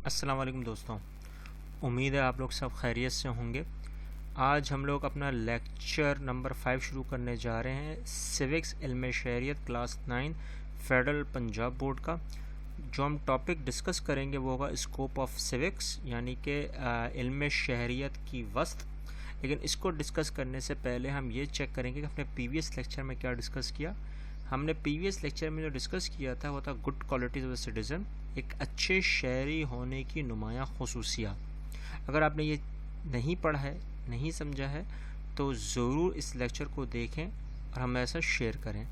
السلام علیکم دوستوں، امید ہے آپ لوگ سب خیریت سے ہوں گے۔ آج ہم لوگ اپنا لیکچر نمبر 5 شروع کرنے جا رہے ہیں، سیوکس علم شہریت کلاس 9 فیڈرل پنجاب بورڈ کا۔ جو ہم ٹاپک ڈسکس کریں گے وہ ہوگا اسکوپ آف سیوکس، یعنی کہ علم شہریت کی وسط۔ لیکن اس کو ڈسکس کرنے سے پہلے ہم یہ چیک کریں گے کہ ہم نے پریویس لیکچر میں کیا ڈسکس کیا۔ ہم نے پریویس لیکچر میں جو ڈسکس کیا تھا وہ تھا good qualities of a citizen, ایک اچھے شہری ہونے کی نمایاں خصوصیات۔ اگر آپ نے یہ نہیں پڑھا ہے، نہیں سمجھا ہے، تو ضرور اس لیکچر کو دیکھیں اور ہم ایسا شیئر کریں۔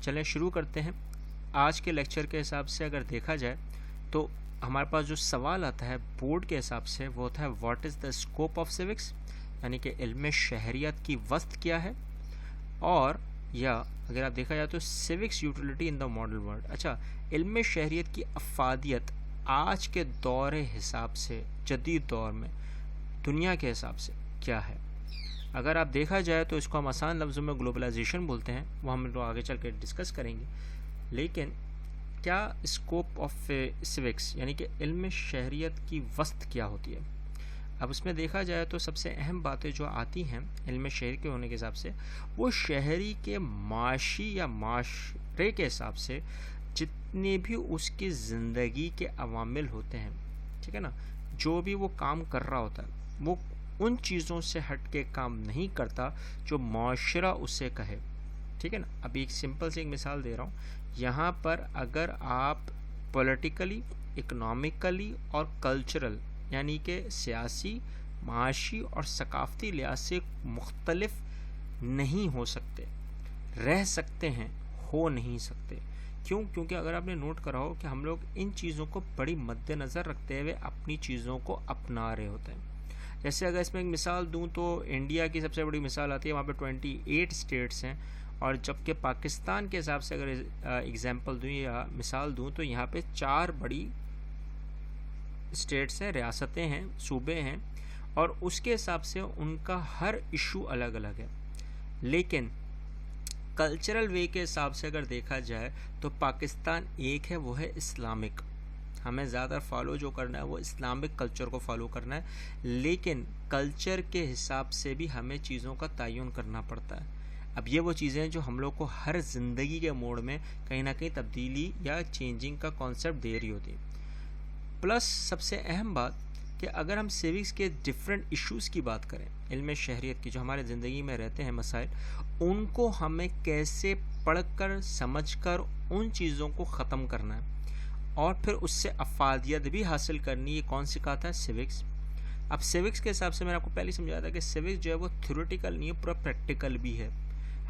چلیں شروع کرتے ہیں۔ آج کے لیکچر کے حساب سے اگر دیکھا جائے تو ہمارے پاس جو سوال آتا ہے بورڈ کے حساب سے وہ ہوتا ہے what is the scope of سیوکس، یعنی کہ علم شہریت کی وسط کیا ہے، اور یا اگر آپ دیکھا جائے تو سیوکس utility in the modern world. اچھا، علم شہریت کی افادیت آج کے دور حساب سے، جدید دور میں دنیا کے حساب سے کیا ہے۔ اگر آپ دیکھا جائے تو اس کو ہم آسان لفظوں میں گلوبلائزیشن بولتے ہیں، وہ ہم لوگ آگے چل کے ڈسکس کریں گے۔ لیکن کیا اسکوپ آف سیوکس یعنی کہ علم شہریت کی وسط کیا ہوتی ہے؟ اب اس میں دیکھا جائے تو سب سے اہم باتیں جو آتی ہیں علم شہری کے ہونے کے حساب سے، وہ شہری کے معاشی یا معاشرے کے حساب سے جتنے بھی اس کی زندگی کے عوامل ہوتے ہیں، ٹھیک ہے نا، جو بھی وہ کام کر رہا ہوتا ہے وہ ان چیزوں سے ہٹ کے کام نہیں کرتا جو معاشرہ اسے کہے، ٹھیک ہے نا۔ ابھی ایک سمپل سی ایک مثال دے رہا ہوں۔ یہاں پر اگر آپ پولیٹیکلی، اکنامکلی اور کلچرل یعنی کہ سیاسی، معاشی اور ثقافتی لحاظ سے مختلف نہیں ہو سکتے، رہ سکتے ہیں، ہو نہیں سکتے۔ کیونکہ اگر آپ نے نوٹ کرا ہو کہ ہم لوگ ان چیزوں کو بڑی مد نظر رکھتے ہوئے اپنی چیزوں کو اپنا رہے ہوتے ہیں۔ جیسے اگر اس میں ایک مثال دوں تو انڈیا کی سب سے بڑی مثال آتی ہے، وہاں پہ 28 اسٹیٹس ہیں، اور جبکہ پاکستان کے حساب سے اگر ایگزامپل دوں یا مثال دوں تو یہاں پہ 4 بڑی اسٹیٹس ہیں، ریاستیں ہیں، صوبے ہیں، اور اس کے حساب سے ان کا ہر ایشو الگ الگ ہے۔ لیکن کلچرل وے کے حساب سے اگر دیکھا جائے تو پاکستان ایک ہے، وہ ہے اسلامک۔ ہمیں زیادہ فالو جو کرنا ہے وہ اسلامک کلچر کو فالو کرنا ہے، لیکن کلچر کے حساب سے بھی ہمیں چیزوں کا تعین کرنا پڑتا ہے۔ اب یہ وہ چیزیں ہیں جو ہم لوگ کو ہر زندگی کے موڑ میں کہیں نہ کہیں تبدیلی یا چینجنگ کا کانسیپٹ دے رہی ہوتی ہے۔ پلس سب سے اہم بات کہ اگر ہم سیوکس کے ڈفرینٹ ایشوز کی بات کریں، علم شہریت کی جو ہمارے زندگی میں رہتے ہیں مسائل، ان کو ہمیں کیسے پڑھ کر سمجھ کر ان چیزوں کو ختم کرنا ہے اور پھر اس سے افادیت بھی حاصل کرنی، یہ کون سکھاتا ہے؟ سیوکس۔ اب سیوکس کے حساب سے میں نے آپ کو پہلے سمجھایا تھا کہ سیوکس جو ہے وہ تھیوریٹیکل نہیں ہے، پورا پریکٹیکل بھی ہے۔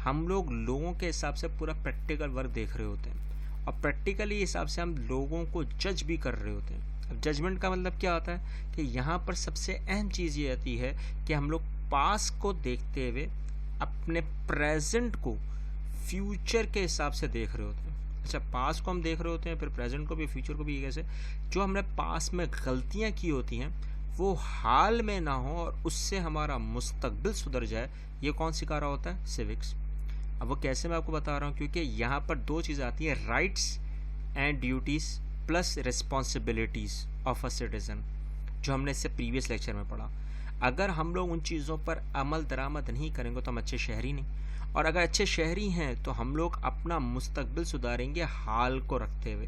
ہم لوگ لوگوں کے حساب سے پورا پریکٹیکل ورک دیکھ رہے ہوتے ہیں، اور پریکٹیکلی حساب سے ہم لوگوں کو جج بھی کر رہے ہوتے ہیں۔ اب ججمنٹ کا مطلب کیا ہوتا ہے کہ یہاں پر سب سے اہم چیز یہ آتی ہے کہ ہم لوگ پاس کو دیکھتے ہوئے اپنے پریزنٹ کو فیوچر کے حساب سے دیکھ رہے ہوتے ہیں۔ اچھا، پاس کو ہم دیکھ رہے ہوتے ہیں، پھر پریزنٹ کو بھی، فیوچر کو بھی۔ کیسے؟ جو ہم نے پاس میں غلطیاں کی ہوتی ہیں وہ حال میں نہ ہوں اور اس سے ہمارا مستقبل سدھر جائے، یہ کون سکھا رہا ہوتا ہے؟ سیوکس۔ اب وہ کیسے میں آپ کو بتا رہا ہوں، کیونکہ یہاں پر 2 چیزیں آتی ہیں، rights and duties plus responsibilities of a citizen, جو ہم نے اس سے پریویس لیکچر میں پڑھا۔ اگر ہم لوگ ان چیزوں پر عمل درآمد نہیں کریں گے تو ہم اچھے شہری نہیں، اور اگر اچھے شہری ہیں تو ہم لوگ اپنا مستقبل سدھاریں گے حال کو رکھتے ہوئے،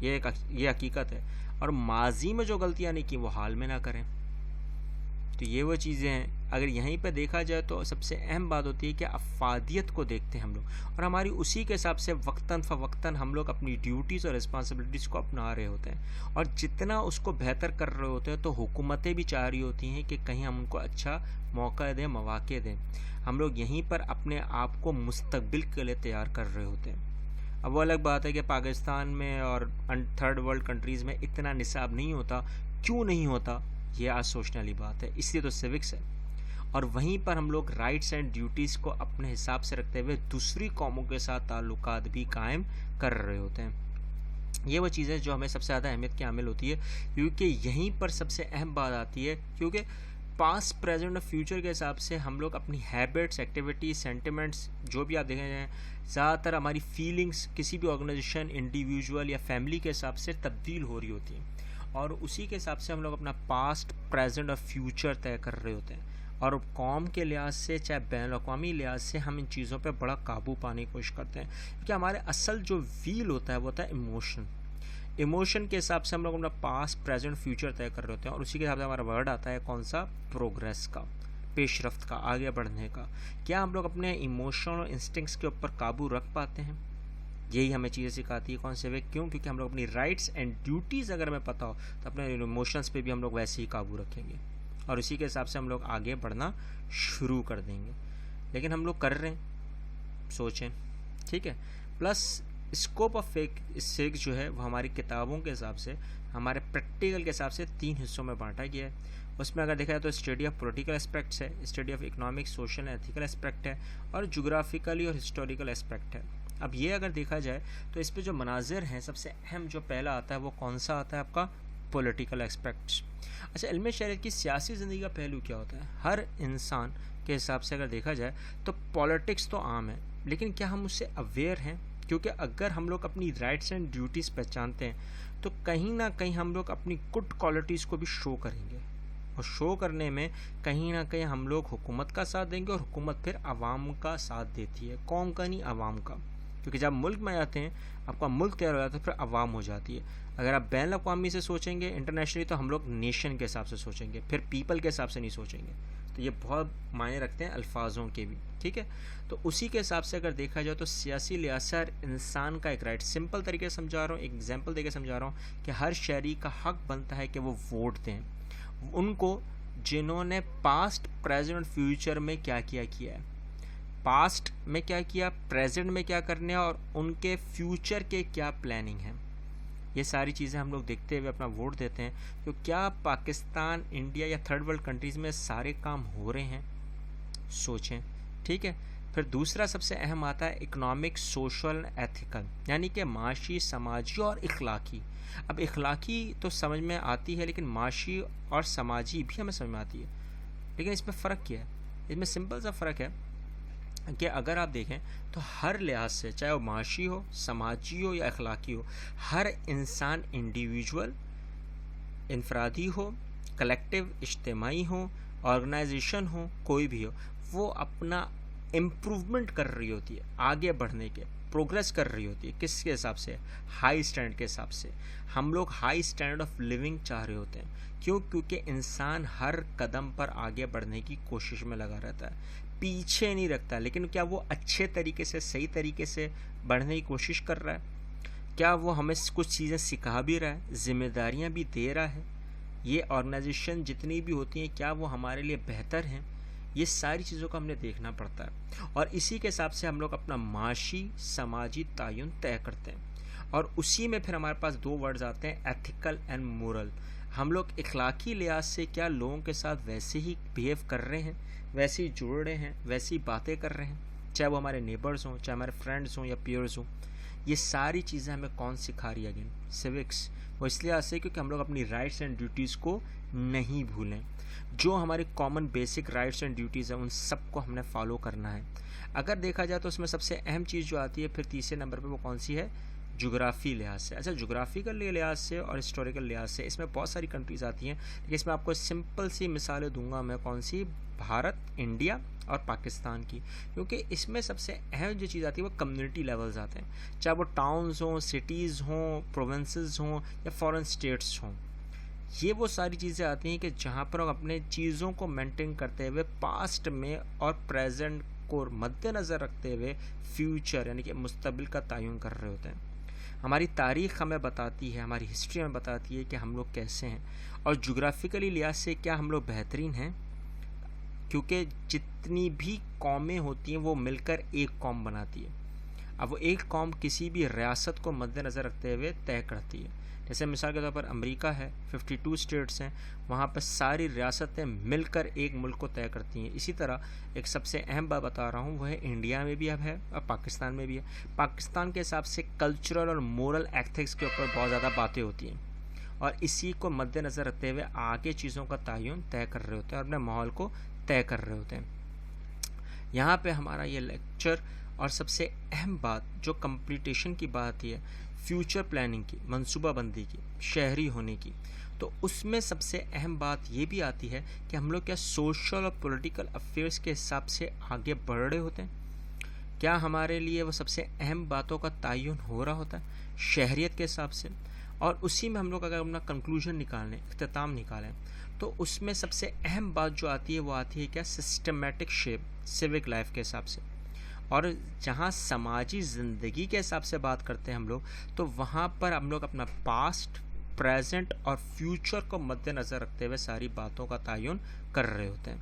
یہ حقیقت ہے۔ اور ماضی میں جو غلطیاں نہیں کی وہ حال میں نہ کریں۔ تو یہ وہ چیزیں ہیں۔ اگر یہیں پہ دیکھا جائے تو سب سے اہم بات ہوتی ہے کہ افادیت کو دیکھتے ہیں ہم لوگ، اور ہماری اسی کے حساب سے وقتاً فوقتاً ہم لوگ اپنی ڈیوٹیز اور رسپانسبلٹیز کو اپنا رہے ہوتے ہیں، اور جتنا اس کو بہتر کر رہے ہوتے ہیں تو حکومتیں بھی چاہ رہی ہوتی ہیں کہ کہیں ہم ان کو اچھا موقع دیں، مواقع دیں۔ ہم لوگ یہیں پر اپنے آپ کو مستقبل کے لیے تیار کر رہے ہوتے ہیں۔ اب وہ الگ بات ہے کہ پاکستان میں اور 3rd ورلڈ کنٹریز میں اتنا نصاب نہیں ہوتا، کیوں نہیں ہوتا؟ یہ آج سوچنے والی بات ہے، اس لیے تو سیوکس ہے۔ اور وہیں پر ہم لوگ رائٹس اینڈ ڈیوٹیز کو اپنے حساب سے رکھتے ہوئے دوسری قوموں کے ساتھ تعلقات بھی قائم کر رہے ہوتے ہیں۔ یہ وہ چیزیں جو ہمیں سب سے زیادہ اہمیت کی حامل ہوتی ہے، کیونکہ یہیں پر سب سے اہم بات آتی ہے، کیونکہ پاسٹ، پریزنٹ اور فیوچر کے حساب سے ہم لوگ اپنی ہیبٹس، ایکٹیویٹیز، سینٹیمنٹس جو بھی آپ دیکھیں جائیں، زیادہ تر ہماری فیلنگس کسی بھی آرگنائزیشن، انڈیویجول یا فیملی کے حساب سے تبدیل ہو رہی ہوتی ہیں، اور اسی کے حساب سے ہم لوگ اپنا پاسٹ، پریزنٹ اور فیوچر طے کر رہے ہوتے ہیں، اور قوم کے لحاظ سے چاہے بین الاقوامی لحاظ سے ہم ان چیزوں پہ بڑا قابو پانے کی کوشش کرتے ہیں، کیونکہ ہمارے اصل جو ویل ہوتا ہے وہ ہوتا ہے ایموشن کے حساب سے ہم لوگ اپنا پاسٹ، پریزنٹ، فیوچر طے کر رہے ہوتے ہیں، اور اسی کے حساب سے ہمارا ورڈ آتا ہے کون سا؟ پروگریس کا، پیش رفت کا، آگے بڑھنے کا۔ کیا ہم لوگ اپنے ایموشن اور انسٹنکٹس کے اوپر قابو رکھ پاتے ہیں؟ یہی ہمیں چیزیں سکھاتی ہے کون سے وے، کیوں؟ کیونکہ ہم لوگ اپنی رائٹس اینڈ ڈیوٹیز اگر ہمیں پتہ ہو تو اپنے ایموشنس پہ بھی ہم لوگ ویسے ہی قابو رکھیں گے، اور اسی کے حساب سے ہم لوگ آگے بڑھنا شروع کر دیں گے۔ لیکن ہم لوگ کر رہے ہیں، سوچیں، ٹھیک ہے۔ پلس اسکوپ آف سکس جو ہے وہ ہماری کتابوں کے حساب سے، ہمارے پریکٹیکل کے حساب سے 3 حصوں میں بانٹا گیا ہے۔ اس میں اگر دیکھا جائے تو اسٹڈی آف پولیٹیکل اسپیکٹس ہے، study of economic, social and ethical aspect ہے، اور جغرافیکلی اور ہسٹوریکل اسپیکٹ ہے۔ اب یہ اگر دیکھا جائے تو اس پہ جو مناظر ہیں، سب سے اہم جو پہلا آتا ہے وہ کون سا آتا ہے آپ کا؟ Political aspects. اچھا، علم شریعت کی سیاسی زندگی کا پہلو کیا ہوتا ہے؟ ہر انسان کے حساب سے اگر دیکھا جائے تو پولیٹکس تو عام ہے، لیکن کیا ہم اس سے اویئر ہیں؟ کیونکہ اگر ہم لوگ اپنی رائٹس اینڈ ڈیوٹیز پہچانتے ہیں تو کہیں نہ کہیں ہم لوگ اپنی گڈ کوالٹیز کو بھی شو کریں گے، اور شو کرنے میں کہیں نہ کہیں ہم لوگ حکومت کا ساتھ دیں گے، اور حکومت پھر عوام کا ساتھ دیتی ہے، قوم کا نہیں، عوام کا۔ کیونکہ جب ملک میں آتے ہیں، آپ کا ملک تیار ہو جاتا ہے، پھر عوام ہو جاتی ہے۔ اگر آپ بین الاقوامی سے سوچیں گے، انٹرنیشنلی، تو ہم لوگ نیشن کے حساب سے سوچیں گے، پھر پیپل کے حساب سے نہیں سوچیں گے۔ تو یہ بہت معنی رکھتے ہیں الفاظوں کے بھی، ٹھیک ہے۔ تو اسی کے حساب سے اگر دیکھا جائے تو سیاسی لحاظ سے ہر انسان کا ایک رائٹ، سمپل طریقے سے سمجھا رہا ہوں، ایک ایگزامپل دے کے سمجھا رہا ہوں، کہ ہر شہری کا حق بنتا ہے کہ وہ ووٹ دیں ان کو جنہوں نے پاسٹ، پریزنٹ اور فیوچر میں کیا کیا ہے، پاسٹ میں کیا کیا، پریزنٹ میں کیا کرنے، اور ان کے فیوچر کے کیا پلاننگ ہے۔ یہ ساری چیزیں ہم لوگ دیکھتے ہوئے اپنا ووٹ دیتے ہیں۔ تو کیا پاکستان، انڈیا یا تھرڈ ورلڈ کنٹریز میں سارے کام ہو رہے ہیں؟ سوچیں، ٹھیک ہے۔ پھر دوسرا سب سے اہم آتا ہے اکنامک، سوشل، ایتھیکل، یعنی کہ معاشی، سماجی اور اخلاقی۔ اب اخلاقی تو سمجھ میں آتی ہے، لیکن معاشی اور سماجی بھی ہمیں سمجھ میں آتی ہے، لیکن اس میں فرق کیا ہے؟ اس میں سمپل سا فرق ہے کہ اگر آپ دیکھیں تو ہر لحاظ سے، چاہے وہ معاشی ہو، سماجی ہو یا اخلاقی ہو، ہر انسان انڈیویجول، انفرادی ہو، کلیکٹیو، اجتماعی ہو، آرگنائزیشن ہو، کوئی بھی ہو، وہ اپنا امپروومنٹ کر رہی ہوتی ہے، آگے بڑھنے کے، پروگریس کر رہی ہوتی ہے۔ کس کے حساب سے؟ ہائی اسٹینڈرڈ کے حساب سے۔ ہم لوگ ہائی اسٹینڈرڈ آف لیونگ چاہ رہے ہوتے ہیں، کیوں؟ کیونکہ انسان ہر قدم پر آگے بڑھنے کی کوشش میں لگا رہتا ہے، پیچھے نہیں رکھتا۔ لیکن کیا وہ اچھے طریقے سے، صحیح طریقے سے بڑھنے کی کوشش کر رہا ہے؟ کیا وہ ہمیں کچھ چیزیں سکھا بھی رہا ہے، ذمہ داریاں بھی دے رہا ہے؟ یہ آرگنائزیشن جتنی بھی ہوتی ہیں، کیا وہ ہمارے لیے بہتر ہیں؟ یہ ساری چیزوں کو ہم نے دیکھنا پڑتا ہے، اور اسی کے حساب سے ہم لوگ اپنا معاشی، سماجی تعین طے کرتے ہیں، اور اسی میں پھر ہمارے پاس 2 ورڈز آتے ہیں، ایتھیکل اینڈ مورل۔ ہم لوگ اخلاقی لحاظ سے کیا لوگوں کے ساتھ ویسے ہی بیہیو کر رہے ہیں، ویسے ہی جڑ رہے ہیں، ویسی باتیں کر رہے ہیں، چاہے وہ ہمارے نیبرز ہوں، چاہے ہمارے فرینڈز ہوں یا پیئرز ہوں۔ یہ ساری چیزیں ہمیں کون سکھا رہی ہے؟ اگین سیوکس۔ وہ اس لیے آتے ہیں کیونکہ ہم لوگ اپنی رائٹس اینڈ ڈیوٹیز کو نہیں بھولیں، جو ہماری common basic rights and duties ہیں ان سب کو ہم نے فالو کرنا ہے۔ اگر دیکھا جائے تو اس میں سب سے اہم چیز جو آتی ہے پھر تیسرے نمبر پہ، وہ کون سی ہے؟ جغرافی لحاظ سے۔ اچھا، جغرافیکل لحاظ سے اور ہسٹوریکل لحاظ سے اس میں بہت ساری کنٹریز آتی ہیں، لیکن اس میں آپ کو سمپل سی مثالیں دوں گا میں، کون سی؟ بھارت، انڈیا اور پاکستان کی، کیونکہ اس میں سب سے اہم جو چیز آتی ہے وہ کمیونٹی لیولز آتے ہیں، چاہے وہ ٹاؤنز ہوں، سٹیز ہوں، پروونسز ہوں یا فارن اسٹیٹس ہوں۔ یہ وہ ساری چیزیں آتی ہیں کہ جہاں پر ہم اپنے چیزوں کو مینٹین کرتے ہوئے پاسٹ میں اور پریزنٹ کو مد نظر رکھتے ہوئے فیوچر یعنی کہ مستقبل کا تعین کر رہے ہوتے ہیں۔ ہماری تاریخ ہمیں بتاتی ہے، ہماری ہسٹری ہمیں بتاتی ہے کہ ہم لوگ کیسے ہیں، اور جغرافیکلی لحاظ سے کیا ہم لوگ بہترین ہیں، کیونکہ جتنی بھی قومیں ہوتی ہیں وہ مل کر ایک قوم بناتی ہے۔ اب وہ ایک قوم کسی بھی ریاست کو مد نظر رکھتے ہوئے طے کرتی ہے، جیسے مثال کے طور پر امریکہ ہے، 52 اسٹیٹس ہیں، وہاں پہ ساری ریاستیں مل کر ایک ملک کو طے کرتی ہیں۔ اسی طرح ایک سب سے اہم بات بتا رہا ہوں، وہ ہے انڈیا میں بھی اب ہے اور پاکستان میں بھی ہے۔ پاکستان کے حساب سے کلچرل اور مورل ایتھکس کے اوپر بہت زیادہ باتیں ہوتی ہیں، اور اسی کو مد نظر رکھتے ہوئے آگے چیزوں کا تعین طے کر رہے ہوتے ہیں اور اپنے ماحول کو طے کر رہے ہوتے ہیں۔ یہاں پہ ہمارا یہ لیکچر اور سب سے اہم بات جو کمپلیٹیشن کی بات ہے، فیوچر پلاننگ کی، منصوبہ بندی کی، شہری ہونے کی، تو اس میں سب سے اہم بات یہ بھی آتی ہے کہ ہم لوگ کیا سوشل اور پولیٹیکل افیئرس کے حساب سے آگے بڑھ رہے ہوتے ہیں، کیا ہمارے لیے وہ سب سے اہم باتوں کا تعین ہو رہا ہوتا ہے شہریت کے حساب سے، اور اسی میں ہم لوگ اگر اپنا کنکلوژن نکالیں، اختتام نکالیں، تو اس میں سب سے اہم بات جو آتی ہے وہ آتی ہے کیا سسٹمیٹک شیپ سیوک لائف کے حساب سے. اور جہاں سماجی زندگی کے حساب سے بات کرتے ہیں ہم لوگ، تو وہاں پر ہم لوگ اپنا پاسٹ، پریزنٹ اور فیوچر کو مد نظر رکھتے ہوئے ساری باتوں کا تعین کر رہے ہوتے ہیں.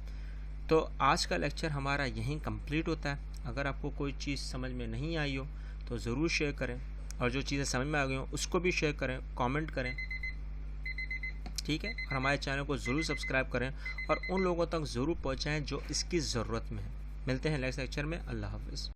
تو آج کا لیکچر ہمارا یہیں کمپلیٹ ہوتا ہے. اگر آپ کو کوئی چیز سمجھ میں نہیں آئی ہو تو ضرور شیئر کریں، اور جو چیزیں سمجھ میں آ گئی ہوں اس کو بھی شیئر کریں، کامنٹ کریں، ٹھیک ہے. اور ہمارے چینل کو ضرور سبسکرائب کریں اور ان لوگوں تک ضرور پہنچائیں جو اس کی ضرورت میں ہے. ملتے ہیں نیکسٹ لیکچر میں. اللہ حافظ.